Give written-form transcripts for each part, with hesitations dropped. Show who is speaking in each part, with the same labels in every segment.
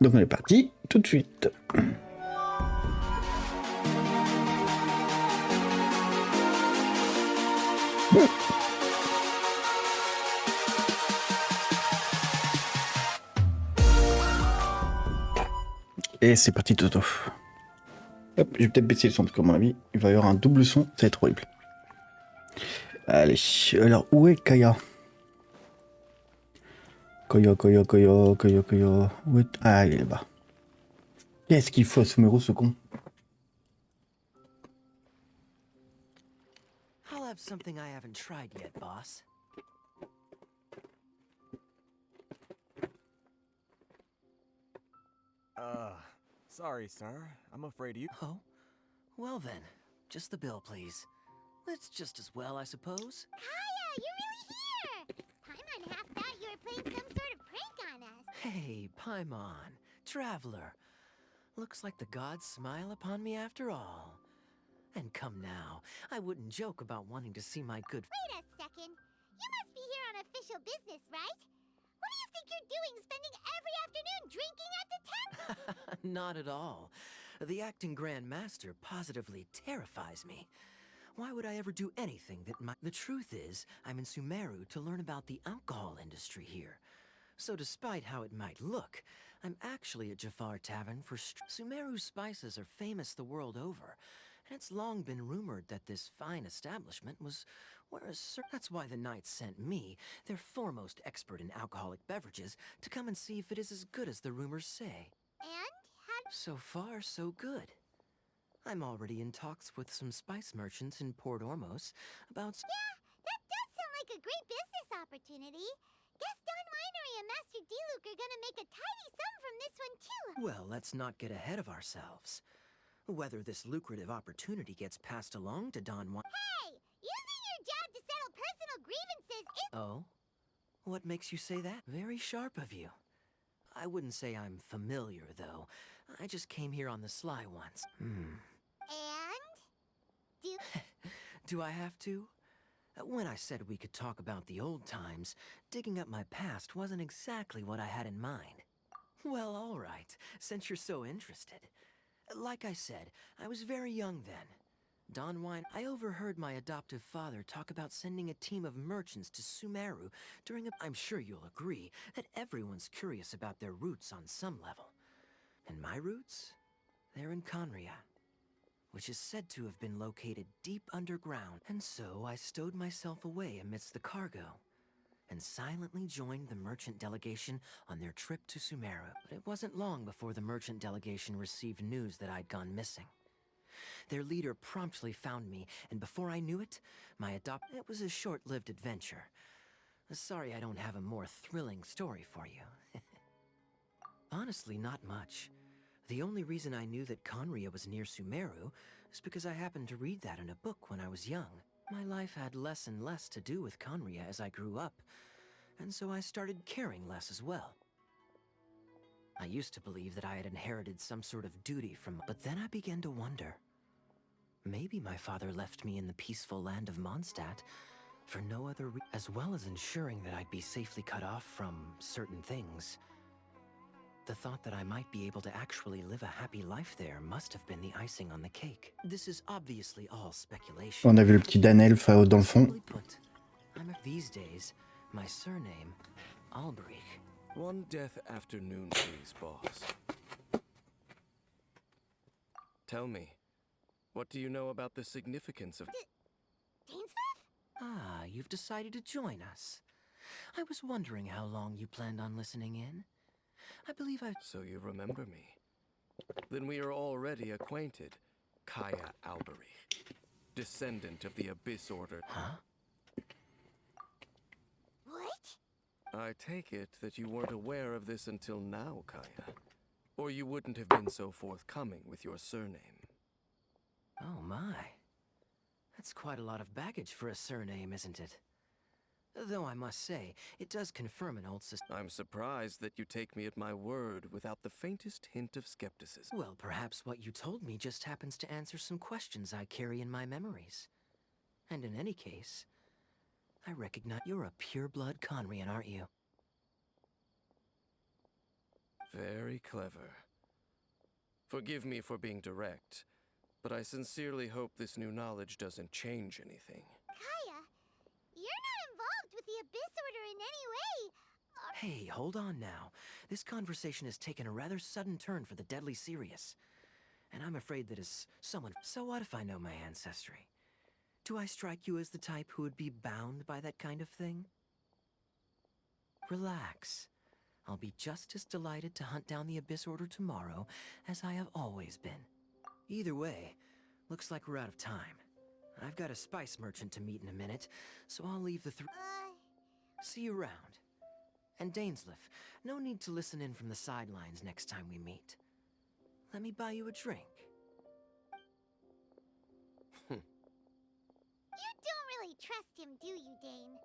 Speaker 1: Donc on est parti tout de suite. Et c'est parti Toto. Hop, je vais peut-être baisser le son parce qu'à mon avis, il va y avoir un double son, ça va être horrible. Allez, alors où est Kaya? Kaya. Où est... Ah, il est là-bas. Qu'est-ce qu'il faut à Sumeru, ce con?
Speaker 2: I'll have something I haven't tried yet, boss.
Speaker 3: Sorry, sir. I'm afraid you...
Speaker 2: Oh? Well then, just the bill, please. It's just as well, I suppose.
Speaker 4: Kaya, you're really here! Paimon half thought you were playing some sort of prank on us.
Speaker 2: Hey, Paimon, traveler. Looks like the gods smile upon me after all. And come now, I wouldn't joke about wanting to see my good...
Speaker 4: Wait a second. You must be here on official business, right? What do you think you're doing, spending every afternoon drinking at the temple?
Speaker 2: Not at all. The acting Grand Master positively terrifies me. Why would I ever do anything that might... The truth is, I'm in Sumeru to learn about the alcohol industry here. So despite how it might look, I'm actually at Jafar Tavern for... Sumeru spices are famous the world over, and it's long been rumored that this fine establishment was where a That's why the knights sent me, their foremost expert in alcoholic beverages, to come and see if it is as good as the rumors say.
Speaker 4: And? How...
Speaker 2: So far, so good. I'm already in talks with some spice merchants in Port Ormos about...
Speaker 4: Yeah, that does sound like a great business opportunity. Guess Don Winery and Master D-Luke are gonna make a tidy sum from this one too.
Speaker 2: Well, let's not get ahead of ourselves. Whether this lucrative opportunity gets passed along to Don Wine...
Speaker 4: Hey! Using your job to settle personal grievances is...
Speaker 2: Oh? What makes you say that? Very sharp of you. I wouldn't say I'm familiar, though. I just came here on the sly once.
Speaker 4: And?
Speaker 2: Do I have to? When I said we could talk about the old times, digging up my past wasn't exactly what I had in mind. Well, all right, since you're so interested. Like I said, I was very young then. Don Wine, I overheard my adoptive father talk about sending a team of merchants to Sumeru during a... I'm sure you'll agree that everyone's curious about their roots on some level. And my roots? They're in Conria, which is said to have been located deep underground. And so I stowed myself away amidst the cargo and silently joined the merchant delegation on their trip to Sumeru. But it wasn't long before the merchant delegation received news that I'd gone missing. Their leader promptly found me, and before I knew it, It was a short-lived adventure. Sorry I don't have a more thrilling story for you. Honestly, not much. The only reason I knew that Conria was near Sumeru is because I happened to read that in a book when I was young. My life had less and less to do with Conria as I grew up, and so I started caring less as well. I used to believe that I had inherited some sort of duty from... But then I began to wonder. Maybe my father left me in the peaceful land of Mondstadt for no other reason, as well as ensuring that I'd be safely cut off from certain things. The thought that I might be able to actually live a happy life there must have been the icing on the cake. This is obviously all speculation.
Speaker 1: On a vu le petit Danelf dans le fond.
Speaker 2: These days, my surname, Alberich.
Speaker 3: One death afternoon, please, boss. Tell me, what do you know about the significance of...
Speaker 4: Dainsleif?
Speaker 2: Ah, you've decided to join us. I was wondering how long you planned on listening in. I believe I've...
Speaker 3: So you remember me. Then we are already acquainted. Kaya Alberich, descendant of the Abyss Order.
Speaker 2: Huh?
Speaker 4: What?
Speaker 3: I take it that you weren't aware of this until now, Kaya. Or you wouldn't have been so forthcoming with your surname.
Speaker 2: Oh my. That's quite a lot of baggage for a surname, isn't it? Though I must say, it does confirm an old system.
Speaker 3: I'm surprised that you take me at my word without the faintest hint of skepticism.
Speaker 2: Well, perhaps what you told me just happens to answer some questions I carry in my memories. And in any case, I recognize you're a pure-blood Conrian, aren't you?
Speaker 3: Very clever. Forgive me for being direct, but I sincerely hope this new knowledge doesn't change anything.
Speaker 4: Kaya, you're not involved with the Abyss Order in any way.
Speaker 2: Hey, hold on now. This conversation has taken a rather sudden turn for the deadly serious. And I'm afraid that as someone... So what if I know my ancestry? Do I strike you as the type who would be bound by that kind of thing? Relax. I'll be just as delighted to hunt down the Abyss Order tomorrow as I have always been. Either way, looks like we're out of time. I've got a spice merchant to meet in a minute, so I'll leave the See you around. And Dainsleif, no need to listen in from the sidelines next time we meet. Let me buy you a drink.
Speaker 4: You don't really trust him, do you, Dane?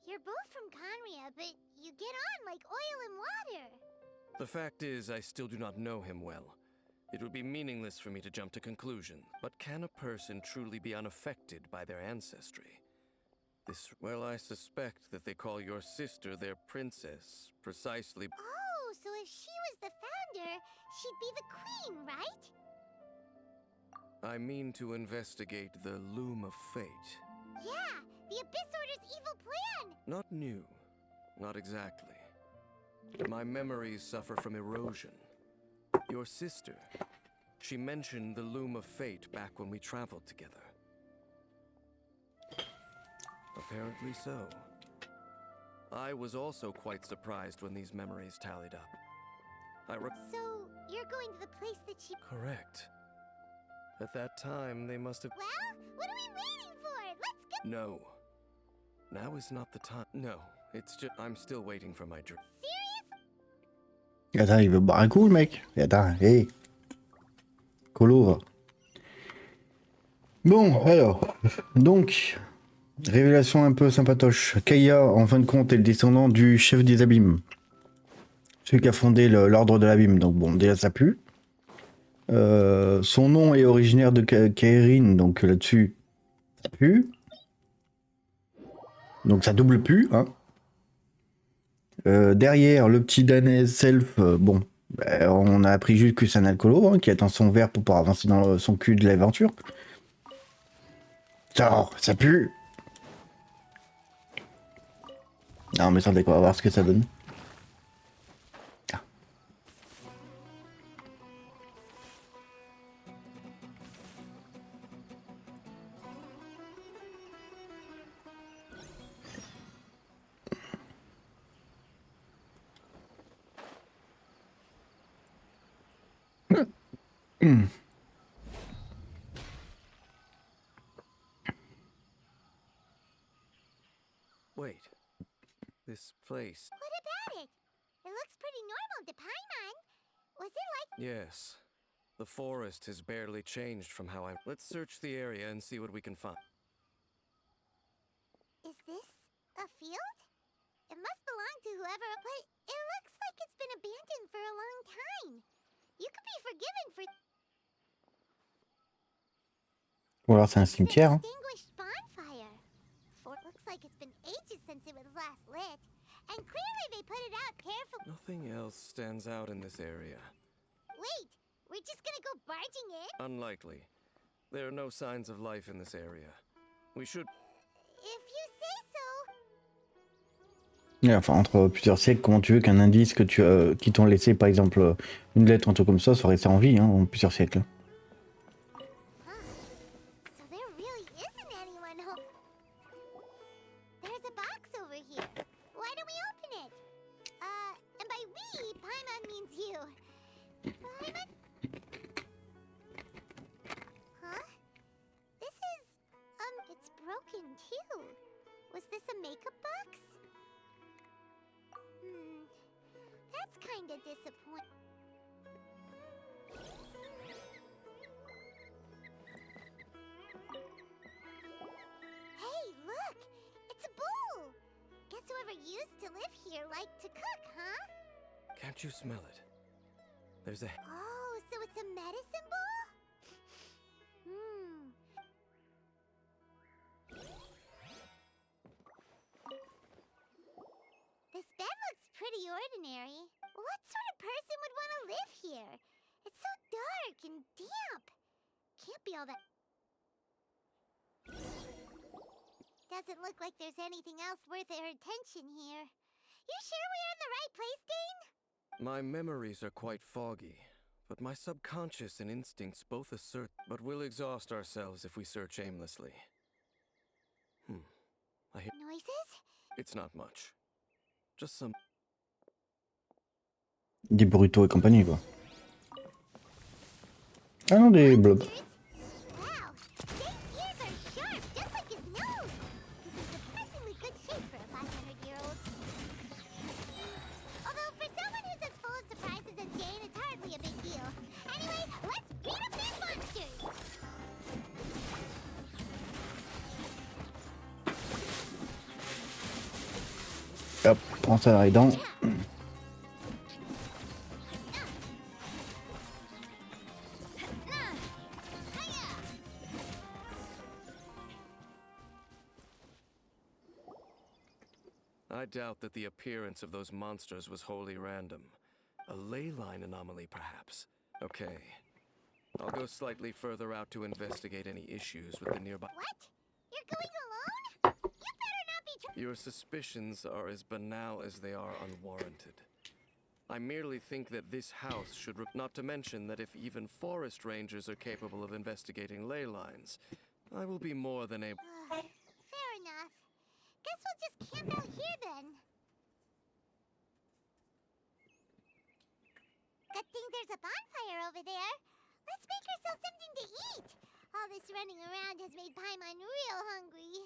Speaker 4: You're both from Conria, but you get on like oil and water.
Speaker 3: The fact is, I still do not know him well. It would be meaningless for me to jump to conclusions. But can a person truly be unaffected by their ancestry? Well, I suspect that they call your sister their princess, precisely...
Speaker 4: Oh, so if she was the founder, she'd be the queen, right?
Speaker 3: I mean to investigate the Loom of Fate.
Speaker 4: Yeah, the Abyss Order's evil plan!
Speaker 3: Not new. Not exactly. My memories suffer from erosion. Your sister, she mentioned the Loom of Fate back when we traveled together. Apparently so. I was also quite surprised when these memories tallied up.
Speaker 4: So, you're going to the place that she...
Speaker 3: Correct. At that time, they must have...
Speaker 4: Well, what are we waiting for? Let's go...
Speaker 3: No. Now is not the time. No, it's just... I'm still waiting for my drink.
Speaker 4: Serious?
Speaker 1: Attends, il veut boire un coup, le mec. Attends, hé. Colo, va. Bon, alors. Donc, révélation un peu sympatoche. Kaya, en fin de compte, est le descendant du chef des abîmes. Celui qui a fondé l'ordre de l'abîme. Donc bon, déjà ça pue. Son nom est originaire de Kaerin, donc là-dessus, ça pue. Donc ça double pue, hein. Derrière, le petit Danais Self, bon, on a appris juste que c'est un alcoolo, hein, qui attend son verre pour pouvoir avancer dans son cul de l'aventure. Ça pue. Non mais attendez, on va voir ce que ça donne. Ah.
Speaker 3: Wait. This place...
Speaker 4: What about it? It looks pretty normal to Paimon. Was it like...
Speaker 3: Yes. The forest has barely changed from how I... Let's search the area and see what we can find.
Speaker 4: Is this a field? It must belong to whoever... But it looks like it's been abandoned for a long time. You could be forgiven for...
Speaker 1: Ou alors c'est un cimetière, hein.
Speaker 4: Extinguished bonfire. Looks like it's been ages since it was last lit. And clearly they put it out carefully.
Speaker 3: Nothing else stands out in this area.
Speaker 4: Wait, we're just gonna go barging in?
Speaker 3: Unlikely. There are no signs of life in this area. We should...
Speaker 4: If you say so.
Speaker 1: Ouais, enfin, entre plusieurs siècles, comment tu veux qu'un indice que qui t'ont laissé, par exemple, une lettre, un truc comme ça resté en vie, hein, en plusieurs siècles.
Speaker 4: So there really isn't anyone home. There's a box over here. Why don't we open it? And by we, Paimon means you. Paimon? Huh? This is, it's broken too. Was this a makeup box? That's kinda disappointing. Hey, look! It's a bowl! Guess whoever used to live here liked to cook, huh?
Speaker 3: Can't you smell it? There's a...
Speaker 4: Oh, so it's a medicine bowl? This bed looks pretty the ordinary. What sort of person would want to live here? It's so dark and damp. Can't be all that. Doesn't look like there's anything else worth our attention here. You sure we're in the right place, Dane?
Speaker 3: My memories are quite foggy, but my subconscious and instincts both assert, but we'll exhaust ourselves if we search aimlessly. I hear
Speaker 4: Noises?
Speaker 3: it's not much. Just some
Speaker 1: Des brutaux et compagnie, quoi. Ah non, des blobs.
Speaker 4: Wow, Dane's ears are sharp, just like his nose. He's in surprisingly good shape for a 500-year-old. Although for someone who's as full of surprises as Dane, it's hardly a big deal. Anyway, let's beat up these monsters.
Speaker 1: Hop, prends ça dans les dents.
Speaker 3: I doubt that the appearance of those monsters was wholly random. A ley line anomaly, perhaps. Okay. I'll go slightly further out to investigate any issues with the nearby.
Speaker 4: What? You're going alone? You better not be
Speaker 3: Your suspicions are as banal as they are unwarranted. I merely think that this house should, not to mention that if even forest rangers are capable of investigating ley lines, I will be more than able.
Speaker 4: Fair enough. Guess we'll just camp out here then. Good thing there's a bonfire over there. Let's make ourselves something to eat. All this running around has made Paimon real hungry.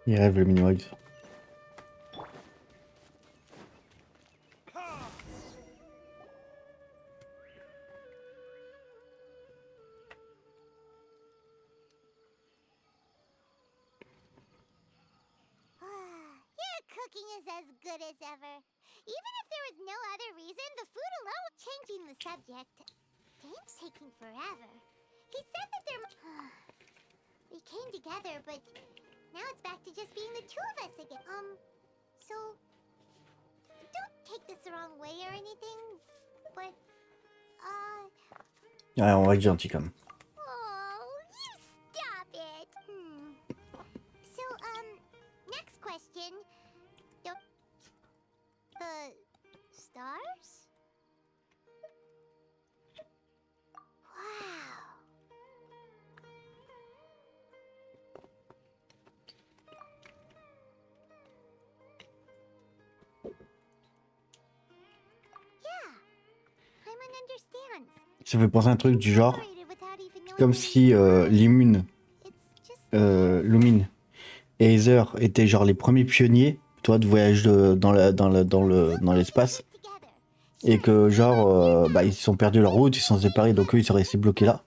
Speaker 1: Il rêve le minoïde.
Speaker 4: Your cooking is as good as ever. Even if there was no other reason, the food alone. Changing the subject. Dane's taking forever. He said that there. We came together, but now it's back to just being the two of us again. So don't take this the wrong way or anything, but
Speaker 1: Ouais, on va être gentil quand même.
Speaker 4: Oh, you stop it. So, next question. The stars? Wow. Yeah, Paimon understands.
Speaker 1: Ça fait penser à un truc du genre,
Speaker 4: Operated without even knowing
Speaker 1: comme
Speaker 4: what
Speaker 1: si
Speaker 4: Lumine
Speaker 1: Lumine et Heather étaient genre les premiers pionniers, toi, de voyage dans l'espace, et que genre, bah, ils se sont perdus leur route, ils se sont séparés, donc eux ils sont restés bloqués là.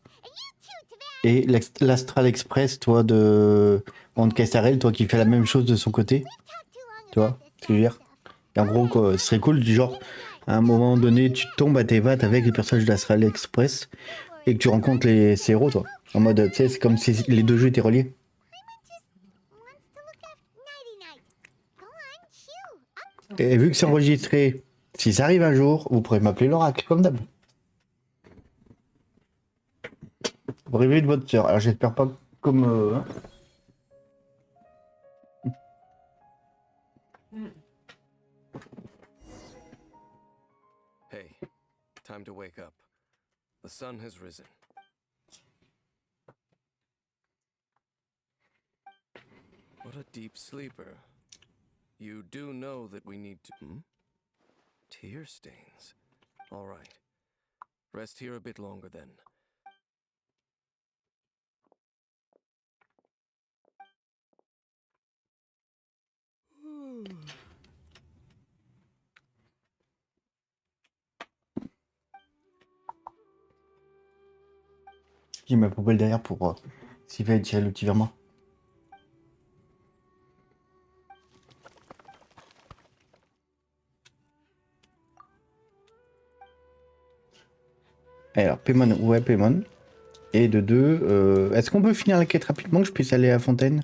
Speaker 1: Et l'Astral Express, toi, de Cassarel, toi qui fais la même chose de son côté, tu vois ce que je veux dire. Et en gros, quoi, ce serait cool, du genre, à un moment donné, tu tombes à tes vattes avec les personnages de l'Astral Express et que tu rencontres ces héros, toi. En mode, tu sais, c'est comme si les deux jeux étaient reliés. Et vu que c'est enregistré, si ça arrive un jour, vous pourrez m'appeler l'oracle, comme d'hab. Vous rêvez de votre sœur. Alors j'espère pas comme... hein.
Speaker 3: Hey, time to wake up. The sun has risen. What a deep sleeper. You do know that we need to... Tear stains. All right. Rest here a bit longer then.
Speaker 1: J'ai ma poubelle derrière pour s'il va tirer le petit virement. Alors, Paimon, ouais, Paimon. Et de 2, est-ce qu'on peut finir la quête rapidement, que je puisse aller à Fontaine?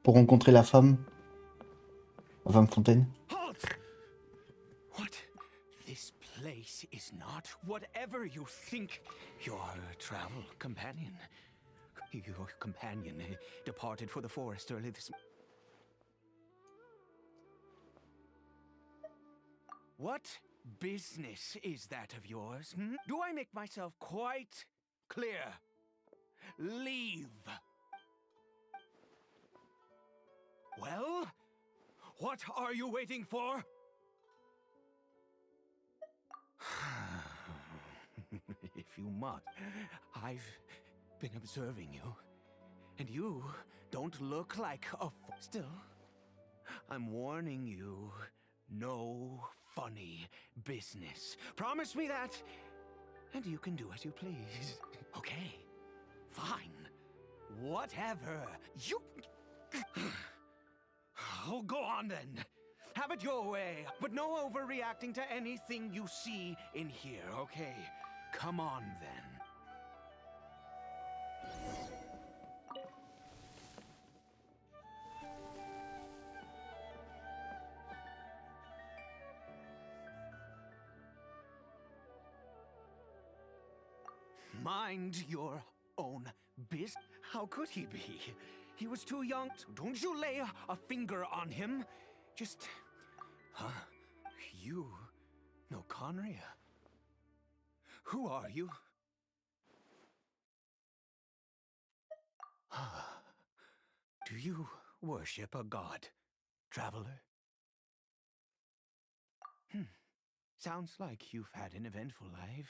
Speaker 1: Pour rencontrer la femme Fontaine.
Speaker 5: Halt! What? This place is not whatever you think. Your travel companion. Your companion departed for the forest early this... What business is that of yours? Hmm? Do I make myself quite clear? Leave. Well, what are you waiting for? If you must. I've been observing you, and you don't look like a still. I'm warning you, no funny business. Promise me that, and you can do as you please. Okay, fine, whatever. You... Oh, go on then. Have it your way, but no overreacting to anything you see in here, okay? Come on then. Mind your own biz. How could he be? He was too young, so don't you lay a finger on him. Just... Huh? You know Conria? Who are you? Do you worship a god, traveler? Sounds like you've had an eventful life.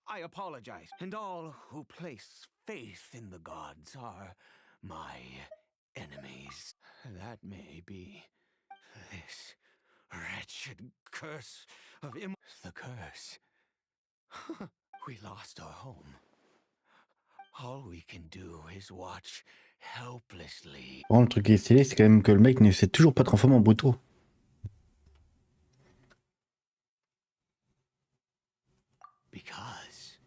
Speaker 5: I apologize. And all who place faith in the gods are my enemies. That may be this wretched curse of the curse. We lost our home. All we can do is watch helplessly.
Speaker 1: Bon, le truc qui est stylé, c'est quand même que le mec ne sait toujours pas transformer en brutaux.
Speaker 5: Because,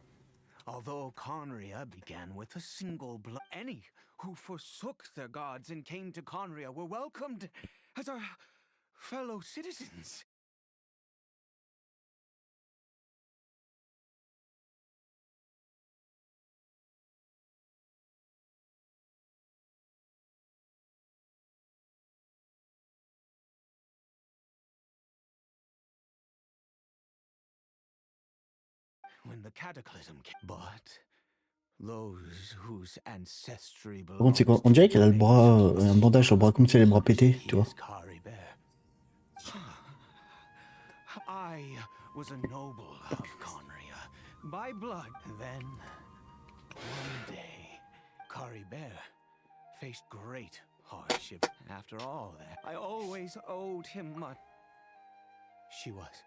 Speaker 5: although Conria began with a single blow, any who forsook their gods and came to Conria were welcomed as our fellow citizens. When the cataclysm came, but those whose ancestry
Speaker 1: Par contre, c'est quoi? On dirait qu'elle a le bras, un bandage sur le bras, comme si elle a les bras pétés, tu vois.
Speaker 5: I was a noble of Conria, by blood. Then, one day, Caribert faced great hardship. After all that, I always owed him much. She was.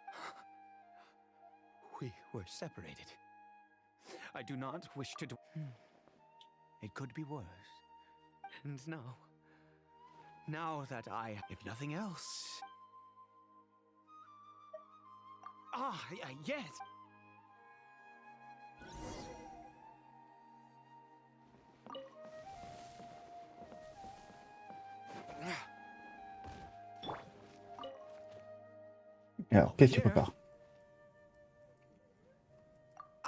Speaker 5: We were separated. I do not wish to do... It could be worse. And now that I... If nothing else... Yes!
Speaker 1: Alors, qu'est-ce que tu prépares?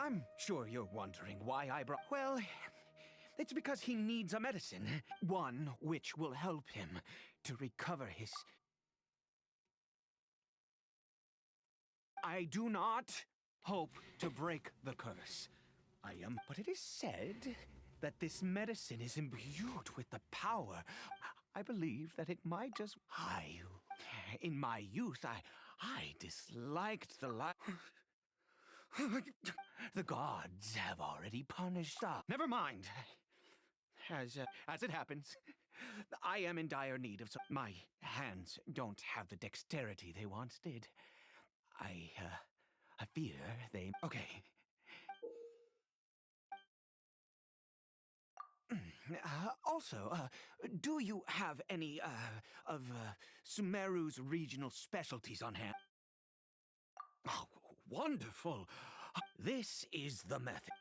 Speaker 5: I'm sure you're wondering why I brought... Well, it's because he needs a medicine. One which will help him to recover his... I do not hope to break the curse. But it is said that this medicine is imbued with the power. I believe that it might just... In my youth, I disliked the life... The gods have already punished us. Never mind. As it happens, I am in dire need of some... My hands don't have the dexterity they once did. I fear they... Okay. Also, do you have any, of Sumeru's regional specialties on hand? Oh, wonderful! This is the method.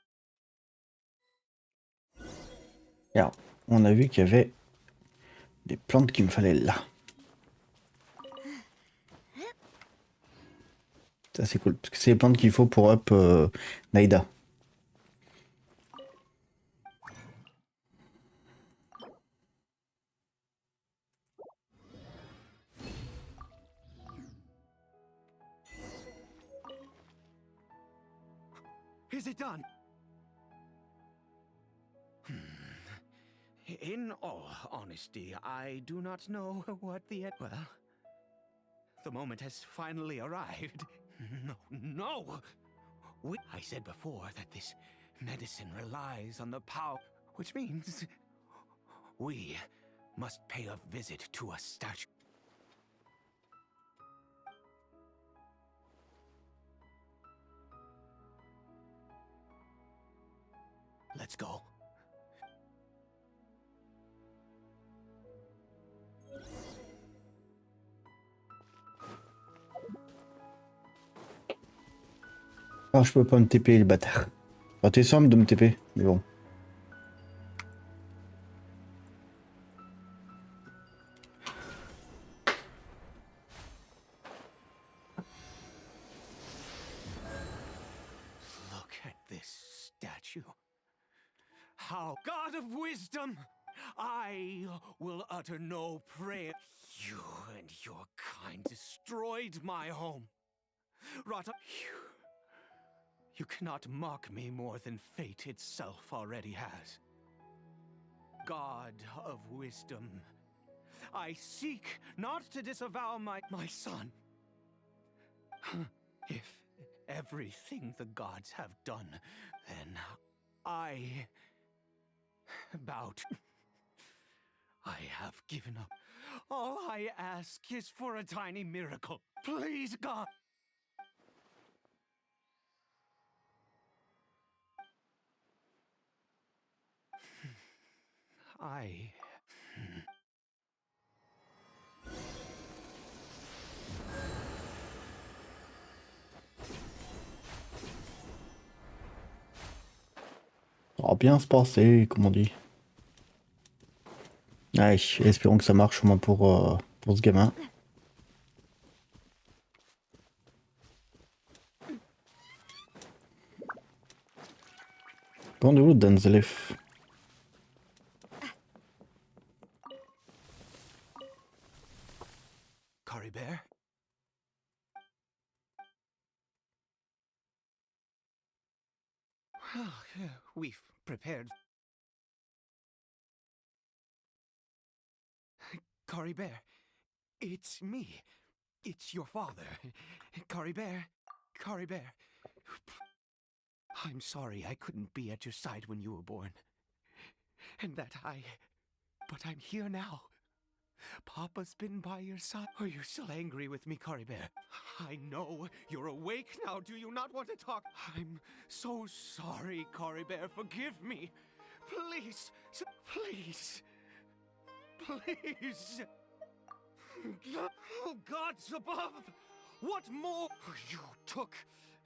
Speaker 1: Alors, on a vu qu'il y avait des plantes qu'il me fallait là. Ça c'est cool, parce que c'est les plantes qu'il faut pour up Naïda.
Speaker 5: Is it done? In all honesty, I do not know what the... Well, the moment has finally arrived. No! I said before that this medicine relies on the power, which means we must pay a visit to a statue. Let's go.
Speaker 1: Ah, je peux pas me TP, le bâtard. Ah, t'es simple de me TP, mais bon.
Speaker 5: Look at this statue. How, God of wisdom, I will utter no prayer. You and your kind destroyed my home. Rot up. You cannot mock me more than fate itself already has. God of wisdom, I seek not to disavow my son. If everything the gods have done, then I bow to... I have given up. All I ask is for a tiny miracle. Please, God. I...
Speaker 1: Ça va bien se passer, comme on dit. Allez, espérons que ça marche au moins pour ce gamin. Quand de où Danzelef?
Speaker 5: Curry Bear? We've prepared. Curry Bear, it's me. It's your father. Curry Bear. Curry Bear. I'm sorry I couldn't be at your side when you were born. And that But I'm here now. Papa's been by your side. Are you still angry with me, Curry Bear? I know you're awake now. Do you not want to talk? I'm so sorry, Curry Bear. Forgive me. Please. Please. Please. Oh, gods above. What more? You took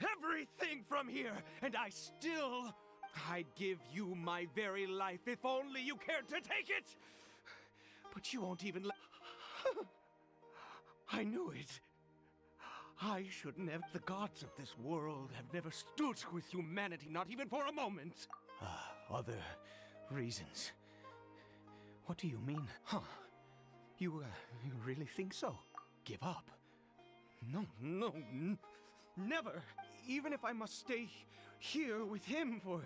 Speaker 5: everything from here, and I'd give you my very life if only you cared to take it. But you won't even I knew it. I should never... The gods of this world have never stood with humanity, not even for a moment. Other reasons. What do you mean? Huh? You really think so? Give up? No, never. Even if I must stay here with him for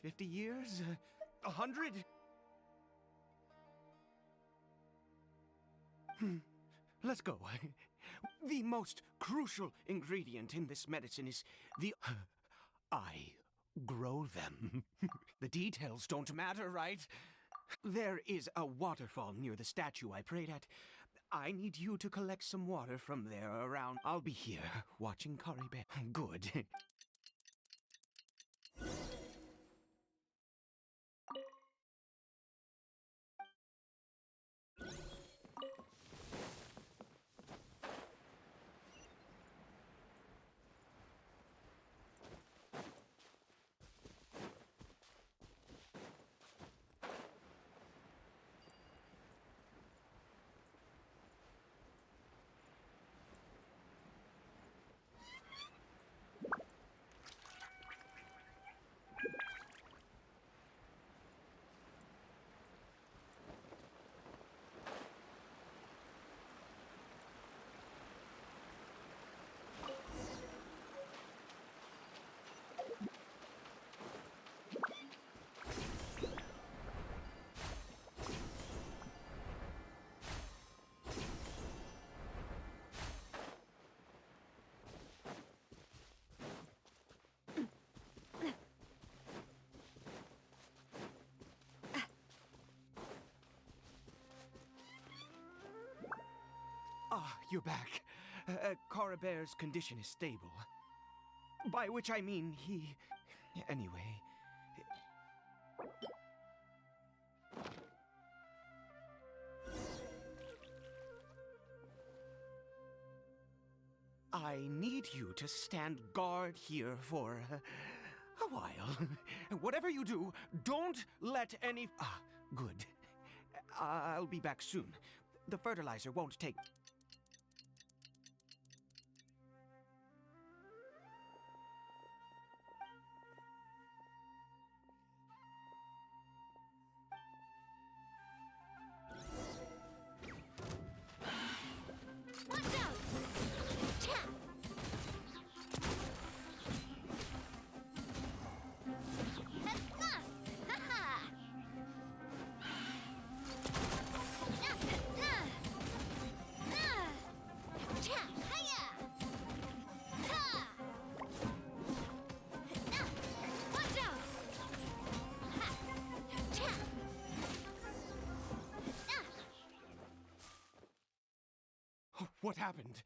Speaker 5: 50 years, 100. Let's go. The most crucial ingredient in this medicine is the... I grow them. The details don't matter, right? There is a waterfall near the statue I prayed at. I need you to collect some water from there around. I'll be here, watching Curry Bear. Good. Ah, you're back. Coriber's condition is stable. By which I mean he... Anyway... I need you to stand guard here for a while. Whatever you do, don't let any... Ah, good. I'll be back soon. The fertilizer won't take...
Speaker 4: Watch out! Cha! Ha-ha! Cha! Hiya! Ha! Watch out! Ha! Cha!
Speaker 5: What happened?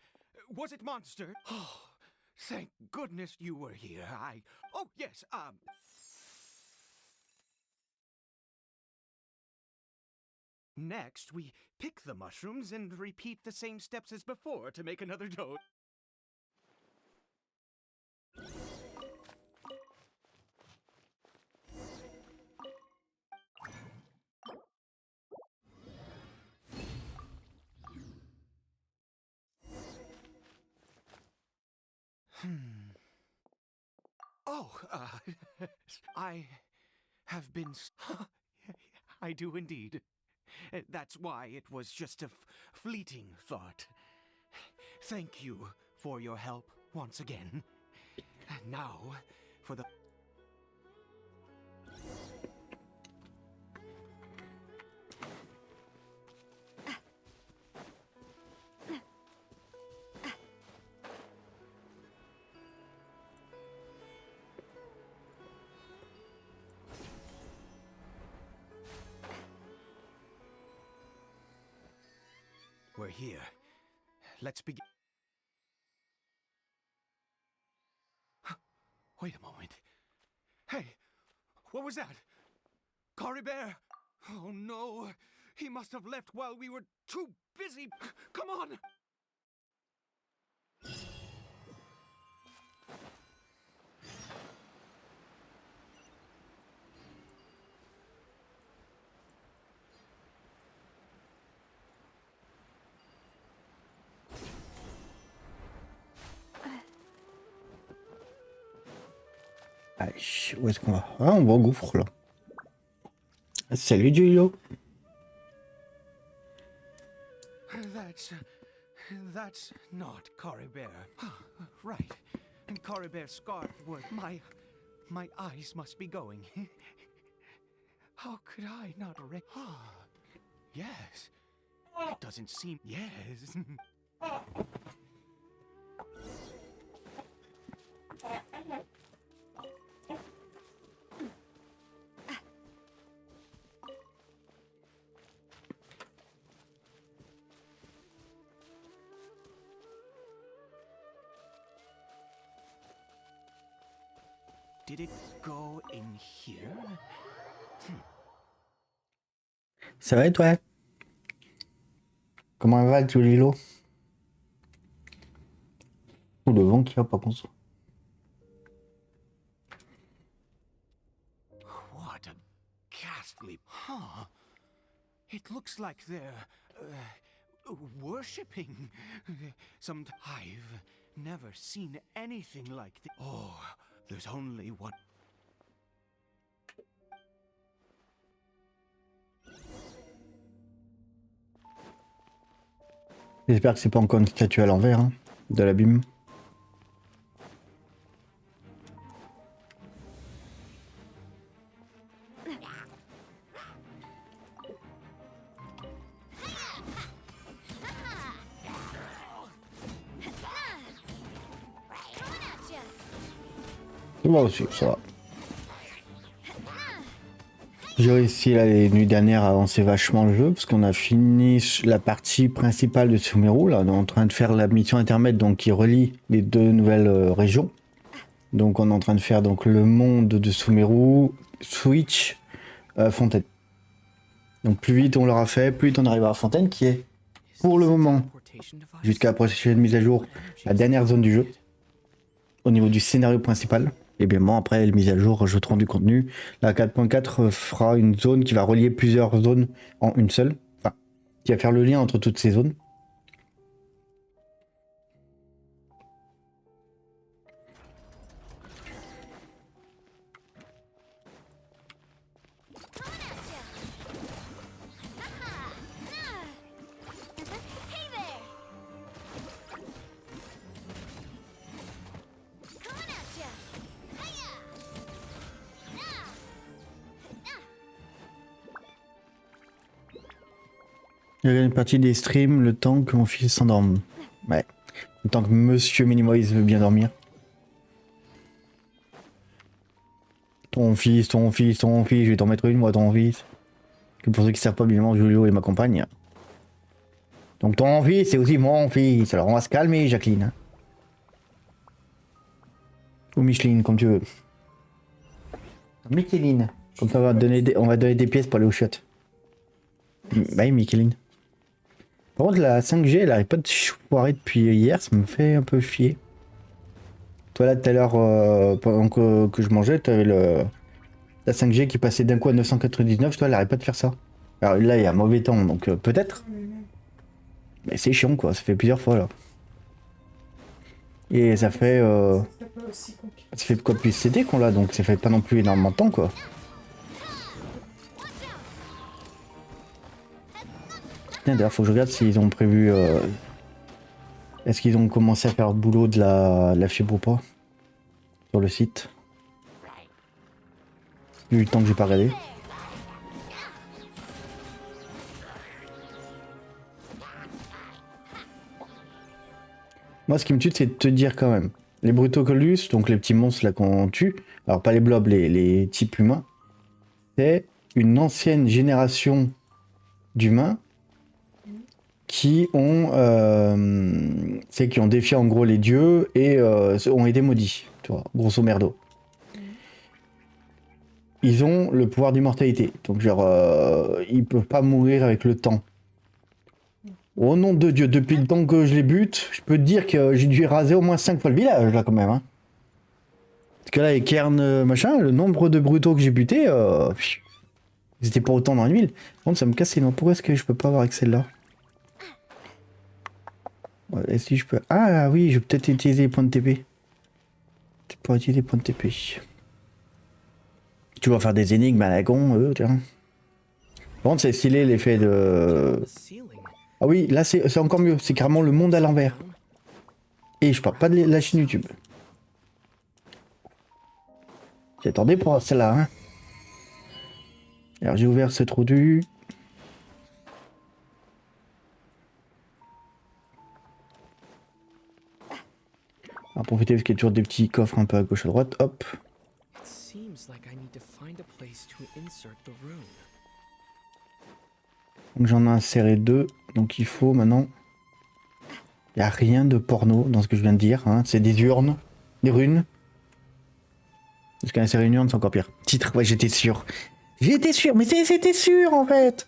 Speaker 5: Was it monster? Oh, thank goodness you were here. Oh, yes, Next, we pick the mushrooms and repeat the same steps as before to make another dough. Oh, I have been... I do indeed. That's why it was just a fleeting thought. Thank you for your help once again. And now, for the... We're here. Let's begin. Wait a moment. Hey, what was that? Coriber! Oh no, he must have left while we were too busy. Come on!
Speaker 1: Allez, où est-ce qu'on va? Ah, on va au gouffre là. Salut Julio.
Speaker 5: That's not Coriber. Right. And Coriber's scarf was... My eyes must be going. How could I not yes. It doesn't seem... Yes. Did it go in here?
Speaker 1: Ça va et toi? Comment va Julio? Oh, le vent qu'il y a par contre.
Speaker 5: What a ghastly... Huh. It looks like they're... worshipping. I've never seen anything like this. Oh, there's only one...
Speaker 1: J'espère que c'est pas encore une statue à l'envers hein, de l'abîme. C'est moi aussi, ça va. J'ai réussi là, les nuits dernières à avancer vachement le jeu parce qu'on a fini la partie principale de SOUVENIR. Là, on est en train de faire la mission intermède donc qui relie les deux nouvelles régions. Donc on est en train de faire donc le monde de SOUVENIR, Switch, Fontaine. Donc plus vite on l'aura fait, plus vite on arrivera à Fontaine qui est pour le moment jusqu'à la prochaine mise à jour la dernière zone du jeu au niveau du scénario principal. Et bien bon, après les mises à jour rajouteront du contenu. La 4.4 fera une zone qui va relier plusieurs zones en une seule. Enfin, qui va faire le lien entre toutes ces zones. Je regarde une partie des streams le temps que mon fils s'endorme. Ouais. Le temps que Monsieur Minimoise veut bien dormir. Ton fils, je vais t'en mettre une, moi, ton fils. Que pour ceux qui ne savent pas, bien évidemment, Julio est ma compagne. Donc ton fils, c'est aussi mon fils. Alors on va se calmer, Jacqueline. Ou Micheline, comme tu veux. Micheline. Comme ça, on va donner des pièces pour aller au shot. Bye, Micheline. Par contre, la 5G, elle arrête pas de foirer depuis hier, ça me fait un peu fier. Toi, là, tout à l'heure, pendant que je mangeais, tu avais la 5G qui passait d'un coup à 999, toi, elle arrête pas de faire ça. Alors là, il y a un mauvais temps, donc peut-être. Mais c'est chiant, quoi, ça fait plusieurs fois, là. Et ça fait... ça fait quoi depuis cet été qu'on l'a, donc ça fait pas non plus énormément de temps, quoi. D'ailleurs, faut que je regarde s'ils ont prévu... Est-ce qu'ils ont commencé à faire le boulot de la fibre ou pas sur le site? Vu le temps que j'ai pas regardé. Moi, ce qui me tue, c'est de te dire quand même. Les Brutocolus, donc les petits monstres là qu'on tue, alors pas les blobs, les types humains, c'est une ancienne génération d'humains qui ont défié en gros les dieux et ont été maudits, tu vois, grosso merdo. Ils ont le pouvoir d'immortalité, donc genre ils peuvent pas mourir avec le temps. Au nom de Dieu, depuis le temps que je les bute, je peux te dire que j'ai dû raser au moins 5 fois le village là quand même. Hein. Parce que là, les cairns machin, le nombre de brutaux que j'ai butés, ils étaient pas autant dans l'huile. Par contre, ça me casse les noix. Pourquoi est-ce que je peux pas avoir accès là? Est-ce que je peux... Ah oui, je vais peut-être utiliser les points de TP. Tu peux utiliser les points de TP. Tu vas faire des énigmes à la con, tiens. Par contre, c'est stylé l'effet de... Ah oui, là c'est encore mieux. C'est carrément le monde à l'envers. Et je parle pas de la chaîne YouTube. J'attendais pour celle-là, hein. Alors j'ai ouvert ce trou du... On va profiter parce qu'il y a toujours des petits coffres un peu à gauche à droite. Hop. Donc j'en ai inséré 2. Donc il faut maintenant... Il n'y a rien de porno dans ce que je viens de dire. Hein. C'est des urnes. Des runes. Parce qu'insérer une urne c'est encore pire. Titre, ouais j'étais sûr. J'étais sûr, mais c'était sûr en fait.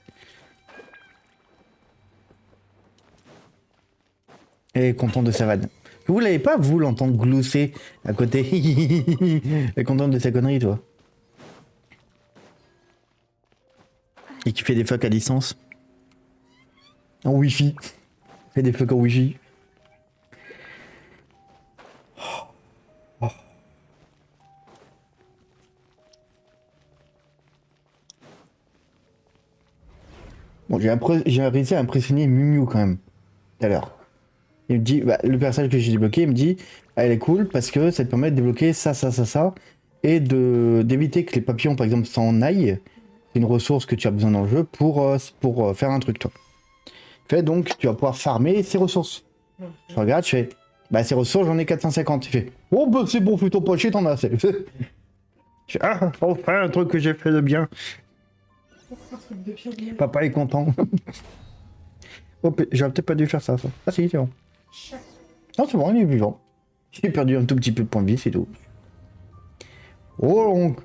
Speaker 1: Et content de sa vanne. Vous l'avez pas, vous, l'entendre glousser à côté. Elle est contente de sa connerie, toi. Et qui fait des fucks à distance. En wifi. Fait des fucks en wifi. Oh. Bon, j'ai réussi à impressionner Miu quand même. Tout à l'heure. Il me dit, bah, le personnage que j'ai débloqué, il me dit, ah, elle est cool parce que ça te permet de débloquer ça, et d'éviter que les papillons, par exemple, s'en aillent. C'est une ressource que tu as besoin dans le jeu pour faire un truc, toi. Fait donc, tu vas pouvoir farmer ces ressources. Je regarde, je fais, bah, ces ressources, j'en ai 450. Il fait, oh, bah, c'est bon, fais ton poche, t'en as assez. Je fais, ah, enfin, un truc que j'ai fait de bien. Papa est content. Oh, j'aurais peut-être pas dû faire ça. Ah si, c'est bon. Non, c'est bon, il est vivant. J'ai perdu un tout petit peu de points de vie, c'est tout. Oh l'oncle.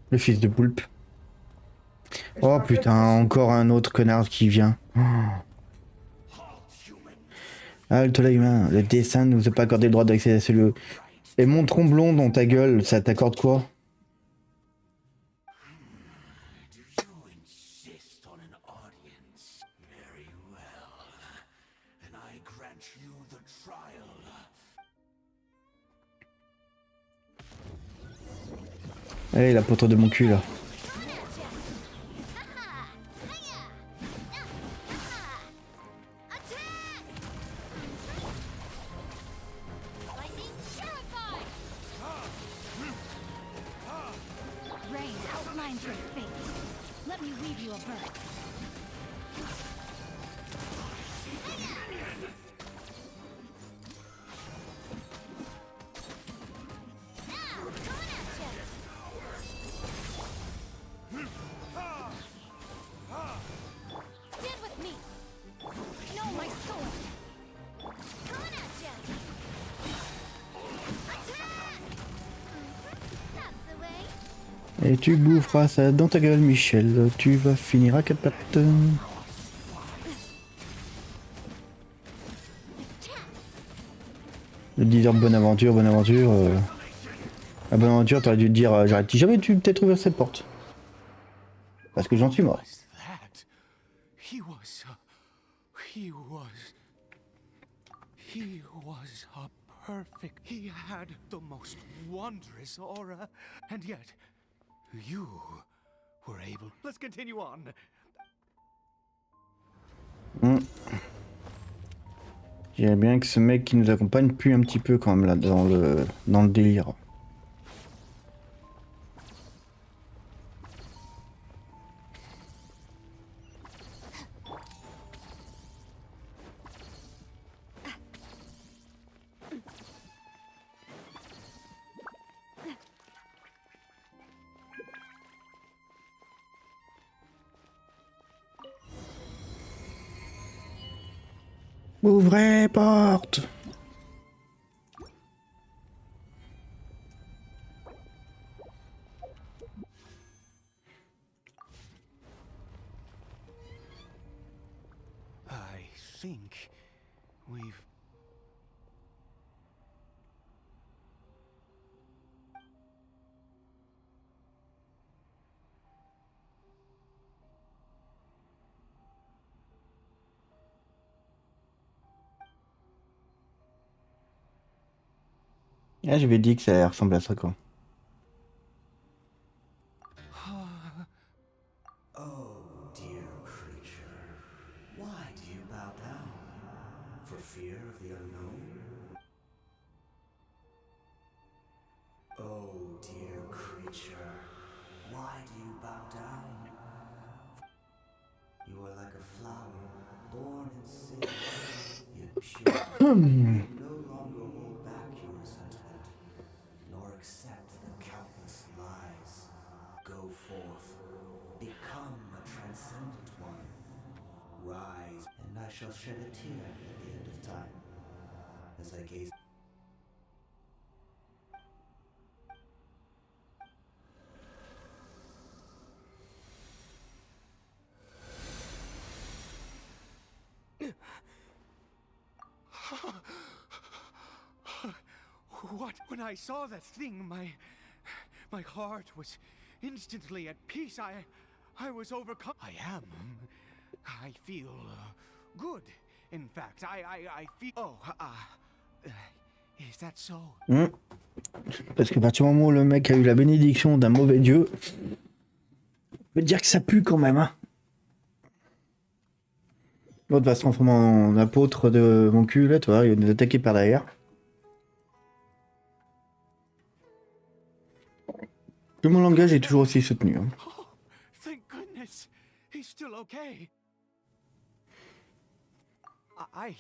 Speaker 1: Le fils de poulpe. Oh putain, encore un autre connard qui vient. Halte là, humain. Le dessin ne nous a pas accordé le droit d'accéder à ce lieu. Et mon tronc blond dans ta gueule, ça t'accorde quoi? Allez, la potre de mon cul là. Et tu boufferas ça dans ta gueule, Michel. Tu vas finir à quatre pattes. Le dire bonne aventure, bonne aventure. La bonne aventure, t'aurais dû te dire j'arrête jamais tu peut-être ouvrir cette porte. Parce que j'en suis mort.
Speaker 5: He was a perfect. He had the most wondrous aura, and yet you were able. Let's continue on.
Speaker 1: Je dirais bien que ce mec qui nous accompagne pue un petit peu quand même là dans le délire. Ouvrez porte.
Speaker 5: I think we've.
Speaker 1: Ah, j'avais dit que ça ressemblait à ça quoi.
Speaker 6: Oh, dear creature, why do you bow down? For fear of the unknown? Oh, dear creature, why do you bow down? You are like a flower, born in sin, yet pure. You no longer hold back your resentment, nor accept the countless lies. Go forth, become a transcendent one. Rise, and I shall shed a tear at the end of time, as I gaze.
Speaker 5: What? When I saw that thing, my heart was instantly at peace. I was overcome. I feel good. In fact, I feel. Oh, is that so?
Speaker 1: Parce qu'à partir du moment où le mec a eu la bénédiction d'un mauvais dieu, on peut dire que ça pue quand même. Hein. L'autre va se transformer en apôtre de mon cul là, tu vois, il va nous attaquer par derrière. Que mon langage est toujours aussi soutenu. Hein.
Speaker 5: Oh, thank goodness, he's still okay. I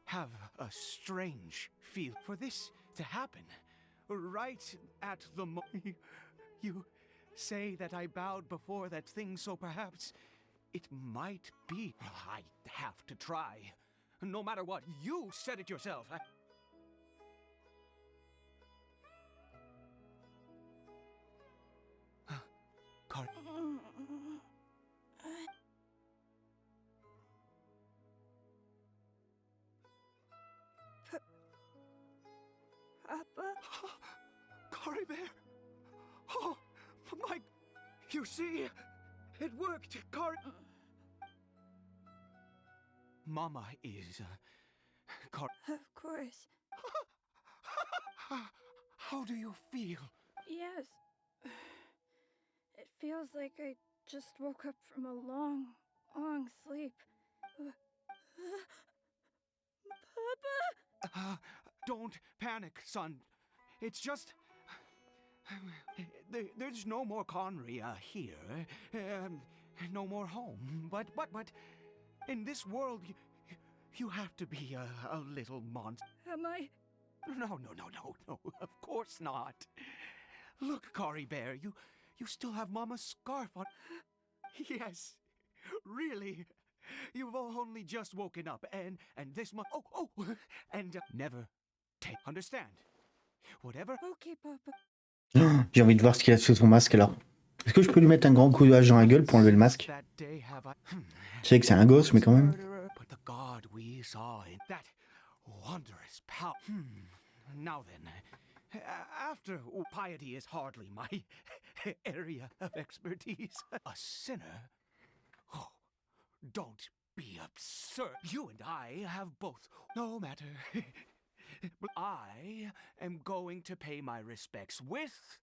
Speaker 5: have a strange feel for this to happen. right at the You say that I bowed before that thing, so perhaps it might be. I have to try. No matter what, you said it yourself. Car-
Speaker 7: Papa?
Speaker 5: Cory Bear! Oh, my... You see, it worked, Cory... Mama is,
Speaker 7: Of course.
Speaker 5: How do you feel?
Speaker 7: Yes. It feels like I just woke up from a long, long sleep. Papa?
Speaker 5: Don't panic, son. It's just... There's no more Conry here. No more home. But... In this world, you have to be a little monster.
Speaker 7: Am I?
Speaker 5: No. Of course not. Look, Cory Bear, you still have Mama's scarf on. Yes, really. You've only just woken up, and this month. Oh, and never take. Understand? Whatever.
Speaker 7: Okay, Papa.
Speaker 1: J'ai envie de voir ce qu'il a sous son masque là. Est-ce que je peux lui mettre un grand coup de hache dans la gueule pour enlever le masque? Je sais que c'est un gosse, mais quand même.
Speaker 5: But the god we saw in that wondrous power. Now then, after piety is hardly my area of expertise, a sinner. Oh, don't be absurd. You and I have both. No matter. But I am going to pay my respects with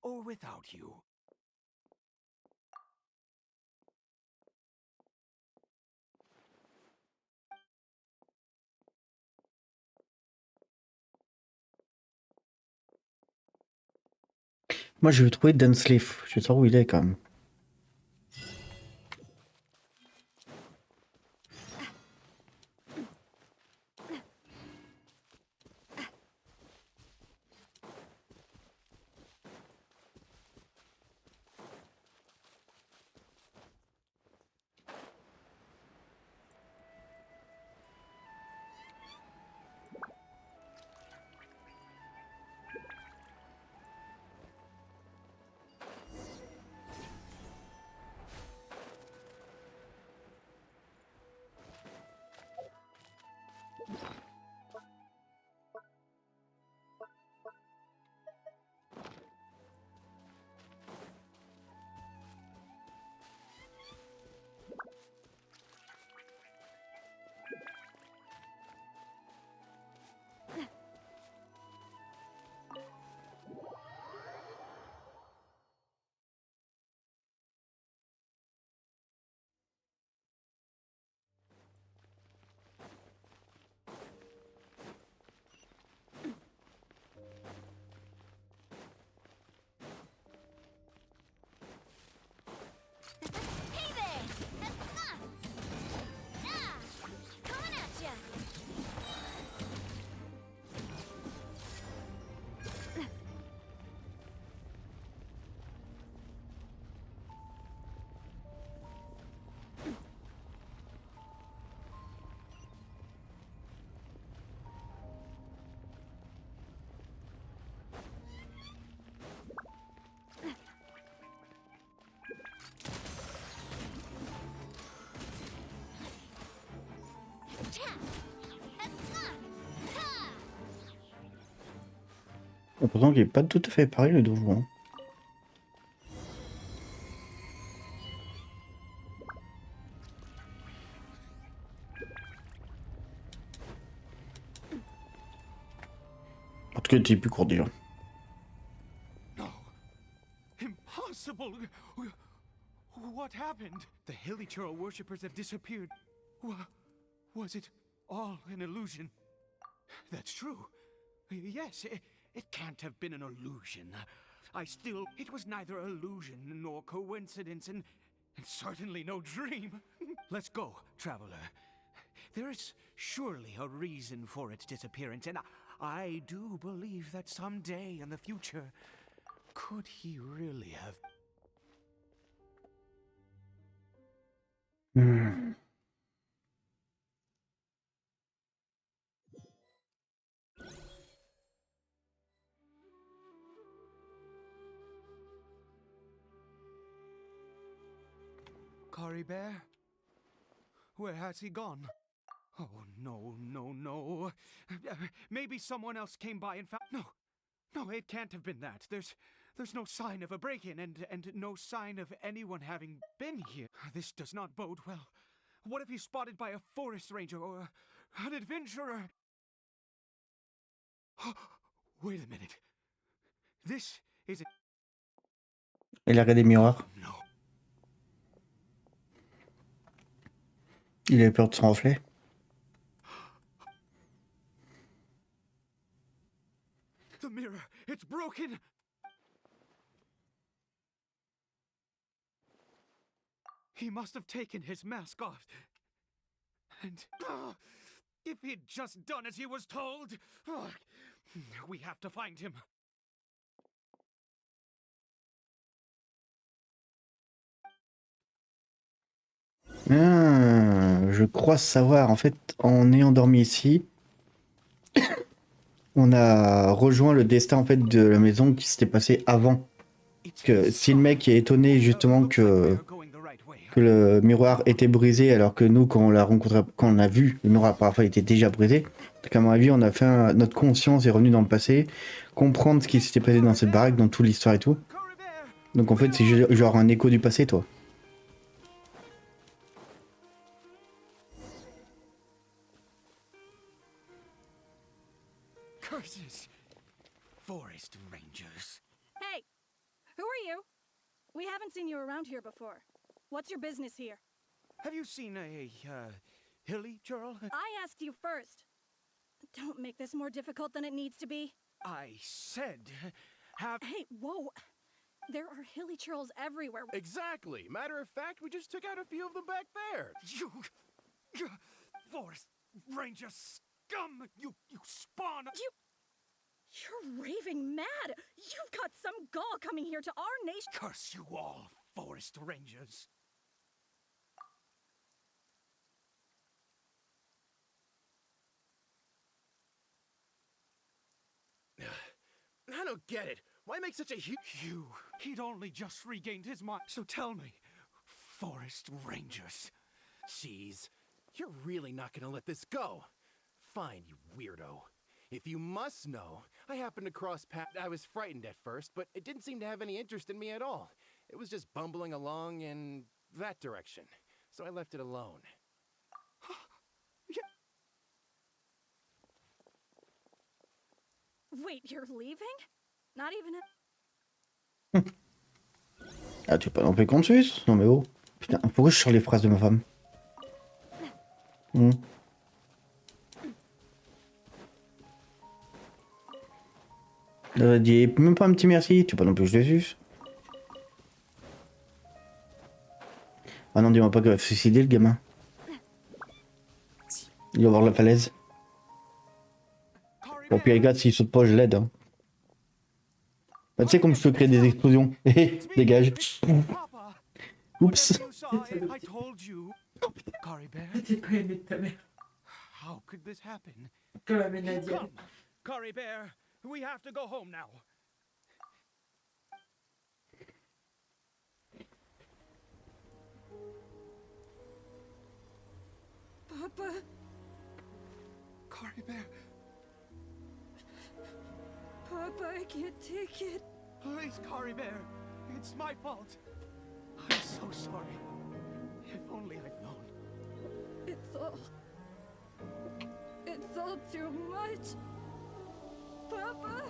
Speaker 5: or without you.
Speaker 1: Moi, je vais trouver Dunsleeve. Je vais savoir où il est quand même.
Speaker 4: Hey there! Coming at ya!
Speaker 1: Pourtant, il n'est pas tout à fait pareil le donjon. Hein. En tout cas, il était plus court déjà.
Speaker 5: No. Impossible. What happened? The Hilichurl worshippers have disappeared. Was it all an illusion? That's true. Yes, it can't have been an illusion. It was neither illusion nor coincidence, and certainly no dream. Let's go, traveler. There is surely a reason for its disappearance, and I do believe that someday in the future, could he really have...
Speaker 1: Hmm.
Speaker 5: Cory Bear? Where has he gone? Oh, no, no, no. Maybe someone else came by and found... No, no, it can't have been that. There's no sign of a break-in and no sign of anyone having been here. This does not bode well. What if he's spotted by a forest ranger or an adventurer? Wait a minute. This is...
Speaker 1: Il a regardé le miroir.
Speaker 5: No.
Speaker 1: Il avait peur de son reflet.
Speaker 5: The mirror, it's broken! He must have taken his mask off. And if he'd just done as he was told, we have to find him.
Speaker 1: Ah, je crois savoir. En fait, en ayant dormi ici, on a rejoint le destin en fait de la maison qui s'était passé avant. Que si le mec est étonné justement que le miroir était brisé, alors que nous, quand on l'a rencontré, quand on a vu le miroir parfois il était déjà brisé, donc à mon avis, on a fait notre conscience est revenue dans le passé, comprendre ce qui s'était passé dans cette baraque, dans toute l'histoire et tout. Donc en fait, c'est genre un écho du passé, toi.
Speaker 5: Curses! Forest rangers.
Speaker 7: Hey! Who are you? We haven't seen you around here before. What's your business here?
Speaker 5: Have you seen a, hilly churl?
Speaker 7: I asked you first. Don't make this more difficult than it needs to be.
Speaker 5: I said, have...
Speaker 7: Hey, whoa! There are hilly churls everywhere.
Speaker 8: Exactly. Matter of fact, we just took out a few of them back there.
Speaker 5: You... Forest ranger scum! You spawn...
Speaker 7: You're raving mad! You've got some gall coming here to our nation.
Speaker 5: Curse you all, forest rangers.
Speaker 8: I don't get it. Why make such a huge...
Speaker 5: He'd only just regained his mind. So tell me, forest rangers.
Speaker 8: Jeez, you're really not gonna let this go. Fine, you weirdo. If you must know, I happened to cross paths. I was frightened at first, but it didn't seem to have any interest in me at all. It was just bumbling along in that direction. So I left it alone.
Speaker 7: Wait, you're leaving? Not even a...
Speaker 1: Ah, tu veux pas non plus qu'on suce? Non mais oh. Putain, pourquoi je sors les phrases de ma femme? Dis même pas un petit merci, tu veux pas non plus que je le suce? Ah non, dis-moi pas qu'il va se suicider le gamin. Il va voir la falaise. Bon, puis regarde, s'il saute pas, je l'aide. Hein. Bah, tu sais comme je peux créer des explosions. Dégage. Oups.
Speaker 5: I told you. Cory Bear.
Speaker 9: T'es pas aimé de ta mère.
Speaker 5: How could this happen?
Speaker 9: Comme amène Nadia.
Speaker 5: Come, Cory Bear. We have to go home now.
Speaker 7: Papa...
Speaker 5: Cory Bear,
Speaker 7: Papa, I can't take it.
Speaker 5: please, Cory Bear. It's my fault. I'm so sorry. If only I'd known.
Speaker 7: It's all too much. Papa!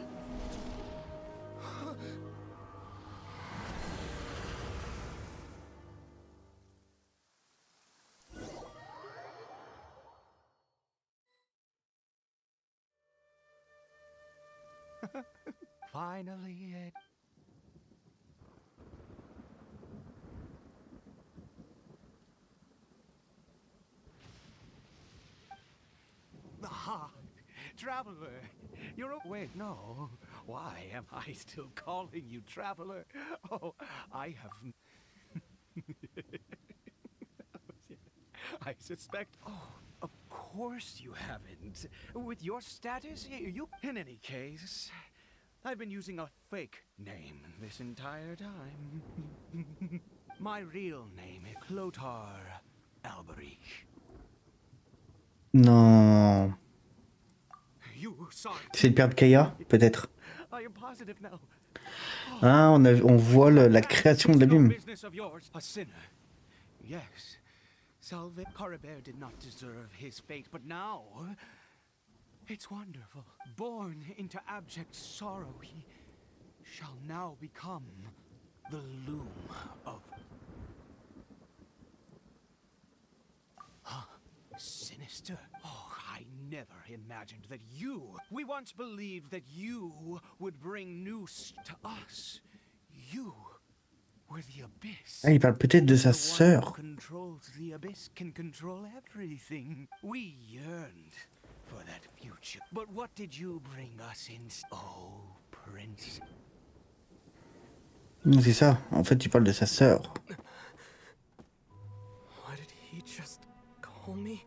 Speaker 5: Finally, it... Aha! Traveler. You're a... Wait, no. Why am I still calling you Traveler? Oh, I have... I suspect... Oh, of course you haven't. With your status, you... In any case, I've been using a fake name this entire time. My real name is Clotar Alberich.
Speaker 1: Non.
Speaker 5: You saw it.
Speaker 1: C'est le père de Kaya, peut-être.
Speaker 5: I am positive now.
Speaker 1: Ah, on voit la création de l'abîme.
Speaker 5: Business of yours, a sinner. Yes. Salve Coribert did not deserve his fate, but now it's wonderful. Born into abject sorrow, he shall now become the loom of sinister. Oh, I never imagined that you... We once believed that you would bring news to us. You were the abyss.
Speaker 1: Ah, il parle peut-être de sa
Speaker 5: The one who
Speaker 1: sœur.
Speaker 5: controls the abyss can control everything. We yearned for that future. But what did you bring us in? Oh, Prince.
Speaker 1: C'est ça. En fait, il parle de sa sœur.
Speaker 3: What did he just call me?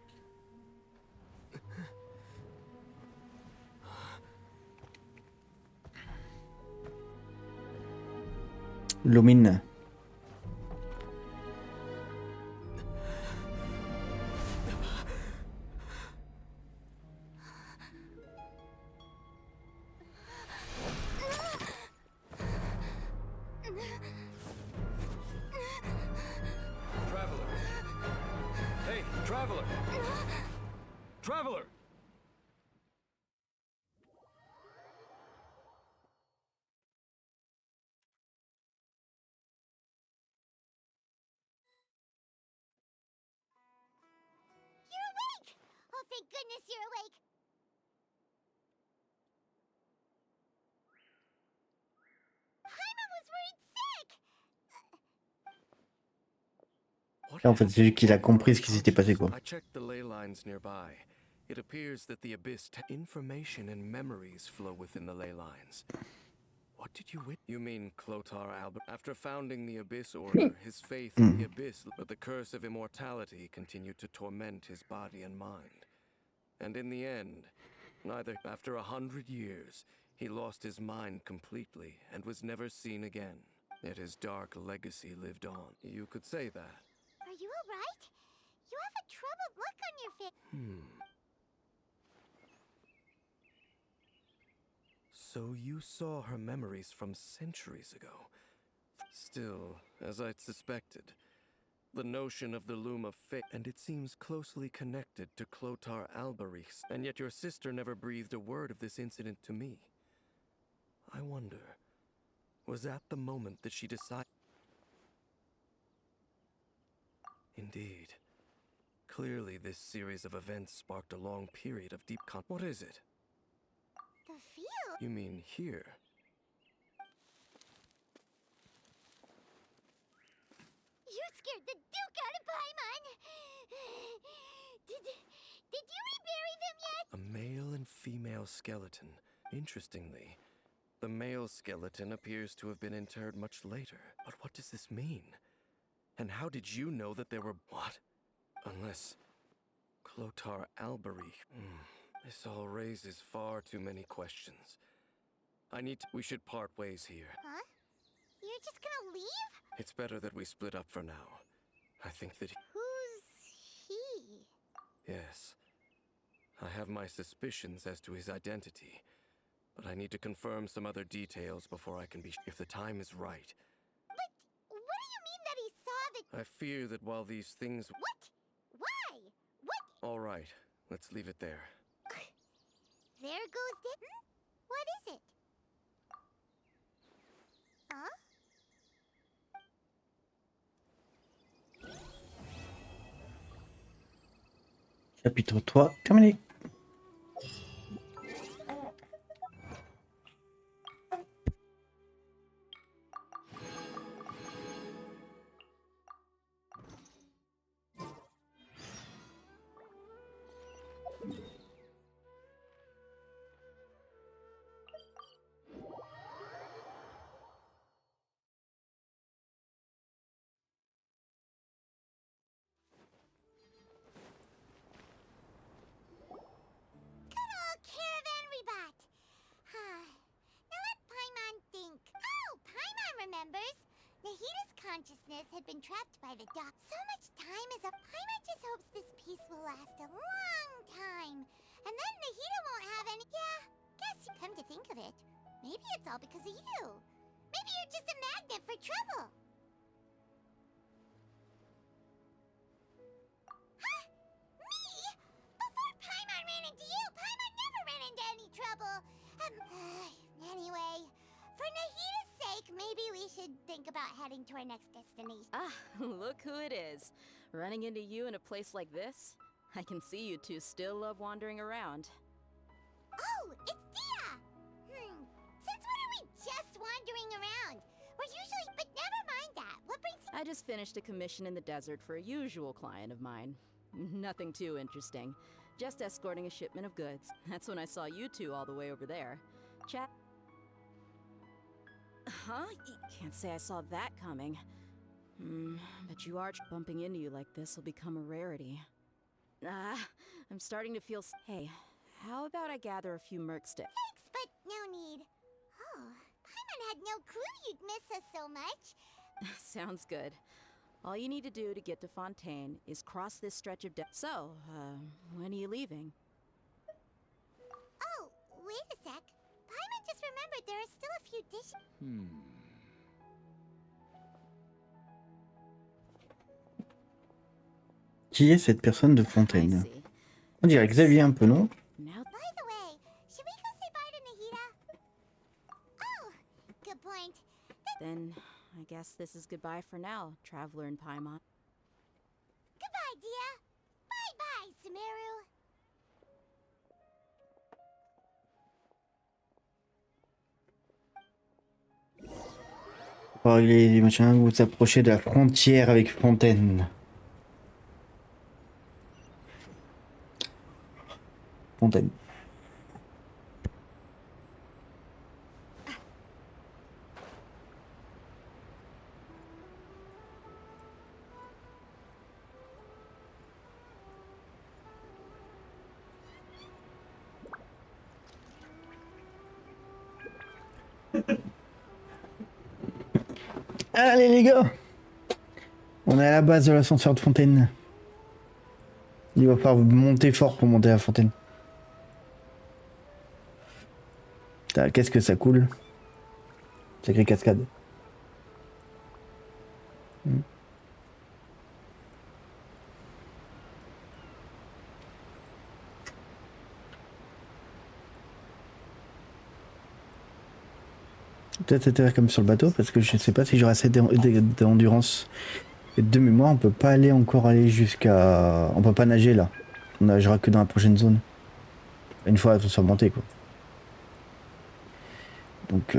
Speaker 1: Lumine.
Speaker 3: Traveler! Hey, Traveler! Traveler!
Speaker 4: You're awake! Oh, thank goodness you're awake! Paimon was worried sick!
Speaker 3: What
Speaker 1: En fait, c'est lui qui a compris ce qui s'était passé, quoi.
Speaker 3: I checked the ley lines nearby. It appears that the abyss information and memories flow within the ley lines. What did you witness? You mean Clotar Albert? After founding the Abyss Order, his faith in the Abyss, but the curse of immortality continued to torment his body and mind. And in the end, after 100 years, he lost his mind completely and was never seen again. Yet his dark legacy lived on. You could say that.
Speaker 4: Are you alright? You have a troubled look on your face.
Speaker 3: So you saw her memories from centuries ago. Still, as I'd suspected, the notion of the loom of fate, and it seems closely connected to Clotar Alberich's, and yet your sister never breathed a word of this incident to me. I wonder, was that the moment that she decided? Indeed. Clearly, this series of events sparked a long period of deep What is it?
Speaker 4: The field?
Speaker 3: You mean here?
Speaker 4: You scared the Duke out of Paimon! Did you rebury them yet?
Speaker 3: A male and female skeleton. Interestingly, the male skeleton appears to have been interred much later. But what does this mean? And how did you know that there were... What? Unless... Clotar Alberich. This all raises far too many questions. We should part ways here.
Speaker 4: Huh? You're just gonna leave?
Speaker 3: It's better that we split up for now. I think that
Speaker 4: Who's he?
Speaker 3: Yes. I have my suspicions as to his identity. But I need to confirm some other details before I can be... If the time is right.
Speaker 4: But what do you mean that he saw the...
Speaker 3: I fear that while these things...
Speaker 4: What? Why? What?
Speaker 3: All right, let's leave it there.
Speaker 4: There goes the... What is it? Huh?
Speaker 1: Chapitre 3, terminé.
Speaker 4: consciousness had been trapped by the dock. So much time is up. Paimon just hopes this peace will last a long time. And then Nahida won't have any. Yeah, guess you come to think of it. Maybe it's all because of you. Maybe you're just a magnet for trouble. Huh? Me? Before Paimon ran into you, Paimon never ran into any trouble. Anyway, for Nahida's sake, maybe we should think about heading to our next destination.
Speaker 10: Ah, look who it is. Running into you in a place like this? I can see you two still love wandering around.
Speaker 4: Oh, it's Dia! Since when are we just wandering around? We're usually, but never mind that. What brings you?
Speaker 10: I just finished a commission in the desert for a usual client of mine. Nothing too interesting. Just escorting a shipment of goods. That's when I saw you two all the way over there. Chat. Huh? Can't say I saw that coming. But you are bumping into you like this will become a rarity. I'm starting to feel. Hey, how about I gather a few merc sticks?
Speaker 4: Thanks, but no need. Oh, Paimon had no clue you'd miss us so much.
Speaker 10: Sounds good. All you need to do to get to Fontaine is cross this stretch of So, when are you leaving?
Speaker 4: Oh, wait a sec. Paimon just remembered there are still a few dishes.
Speaker 1: Qui est cette personne de
Speaker 10: I
Speaker 1: Fontaine?
Speaker 10: see.
Speaker 1: On dirait Xavier un peu, non?
Speaker 10: Now
Speaker 4: By the way, should we go say bye to Nahida? Oh, good point.
Speaker 10: then, I guess this is goodbye for now, Traveler and Paimon.
Speaker 4: Goodbye, Dia. Bye-bye, Sumeru.
Speaker 1: Oh, les machins, vous approchez de la frontière avec Fontaine. Fontaine. Allez les gars, on est à la base de l'ascenseur de Fontaine. Il va falloir monter fort pour monter à Fontaine. Qu'est-ce que ça coule? Sacrée cascade. Peut-être être comme sur le bateau parce que je sais pas si j'aurai assez d'endurance. Et de mémoire, on peut pas aller jusqu'à. On peut pas nager là. On nagera que dans la prochaine zone. Une fois qu'on soit monté quoi. Donc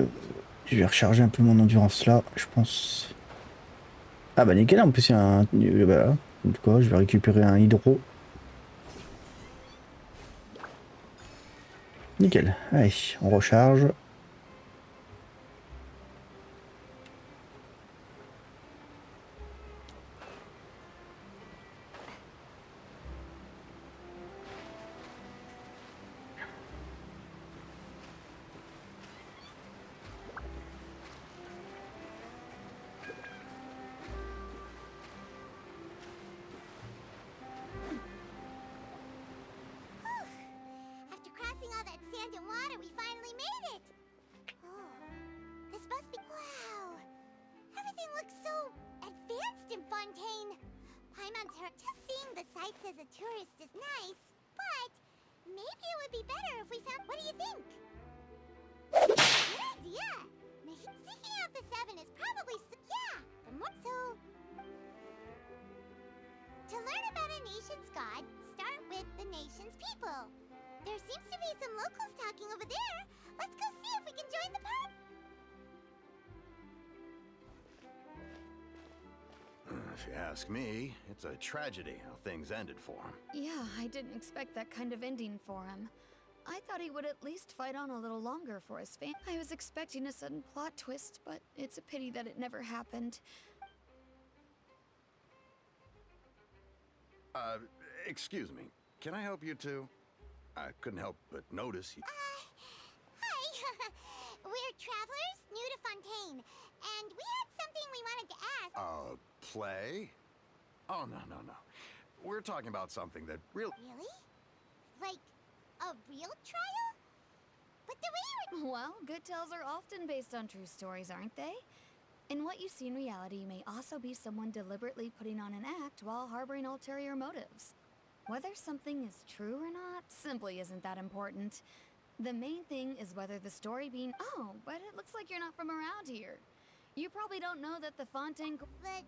Speaker 1: je vais recharger un peu mon endurance là, je pense. Ah bah nickel, en plus il y a un. Voilà. Donc quoi, je vais récupérer un hydro. Nickel. Allez, on recharge.
Speaker 4: After crossing all that sand and water, we finally made it! Oh, this must be... Wow! Everything looks so advanced in Fontaine. Paimon's hurt. Just seeing the sights as a tourist is nice, but maybe it would be better if we found... What do you think? Good idea! Seeking out the seven is probably... Yeah! The more... So... To learn about a nation's god, start with the nation's people. There seems to be some locals talking over there. Let's go see if we can join the party.
Speaker 11: If you ask me, it's a tragedy how things ended for him.
Speaker 12: Yeah, I didn't expect that kind of ending for him. I thought he would at least fight on a little longer for his family. I was expecting a sudden plot twist, but it's a pity that it never happened.
Speaker 11: Excuse me. Can I help you too? I couldn't help but notice you.
Speaker 4: Hi. We're travelers new to Fontaine, and we had something we wanted to ask.
Speaker 11: play? Oh, no, no, no. We're talking about something that really...
Speaker 4: Really? Like, a real trial? But the way you were...
Speaker 12: Well, good tales are often based on true stories, aren't they? And what you see in reality may also be someone deliberately putting on an act while harboring ulterior motives. Whether something is true or not simply isn't that important. The main thing is whether the story being... Oh, but it looks like you're not from around here. You probably don't know that the Fontaine...
Speaker 4: But,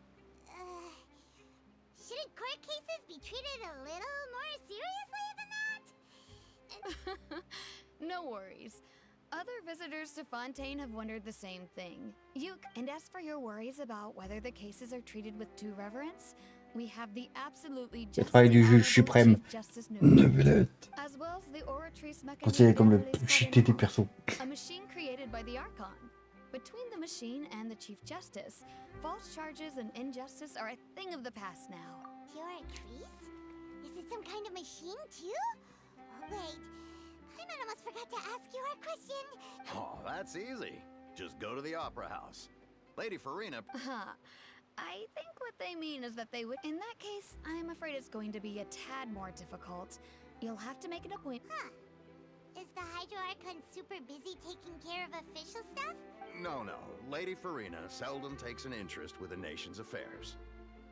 Speaker 4: shouldn't court cases be treated a little more seriously than that?
Speaker 12: No worries. Other visitors to Fontaine have wondered the same thing. And as for your worries about whether the cases are treated with due reverence, we have the absolutely
Speaker 1: Le travail du juge suprême.
Speaker 12: as well as the oratrice
Speaker 1: Considéré comme le
Speaker 12: mechanisme
Speaker 1: plus cheaté des persos.
Speaker 12: a machine created by the Archon. Between the machine and the Chief Justice, false charges and injustice are a thing of the past now.
Speaker 4: Your crease? Is it some kind of machine too? Wait, I almost forgot to ask you our question.
Speaker 11: Oh, that's easy. Just go to the opera house. Lady Farina...
Speaker 12: I think what they mean is that they would... In that case, I'm afraid it's going to be a tad more difficult. You'll have to make an appointment.
Speaker 4: Huh. Is the Hydro Archon super busy taking care of official stuff?
Speaker 11: No, no. Lady Farina seldom takes an interest with the nation's affairs.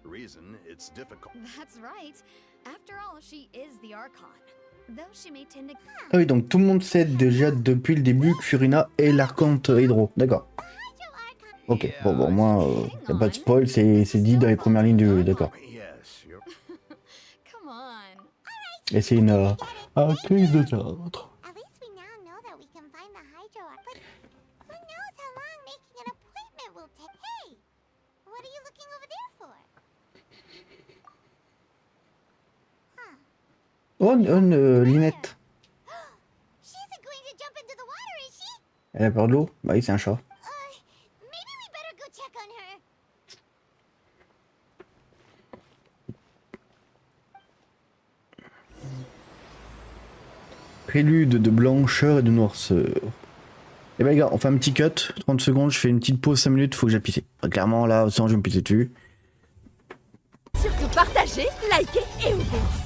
Speaker 11: The reason it's difficult...
Speaker 12: That's right. After all, she is the Archon. Though she may tend to...
Speaker 1: Ah oui, donc tout le monde sait déjà depuis le début que Furina est l'archante Hydro. D'accord. Ok, bon, moi, y a pas de spoil, c'est dit dans les premières lignes du jeu, d'accord.
Speaker 12: Come on.
Speaker 1: Et c'est une crise de théâtre.
Speaker 4: At least we now know that we can find the Hydro Archon. But who knows how long making an appointment will take. Hey! What are you looking over there for? Huh.
Speaker 1: Oh, Linette.
Speaker 4: She isn't going to jump into the water, is she?
Speaker 1: Elle a peur de l'eau? Bah oui, c'est un chat.
Speaker 4: Maybe we better go check on her.
Speaker 1: Prélude de blancheur et de noirceur. Eh ben les gars, on fait un petit cut, 30 secondes, je fais une petite pause 5 minutes, faut que j'aille pisser. Enfin, clairement là, sinon je vais me pisser dessus.
Speaker 13: Surtout partagez, likez et obéissez.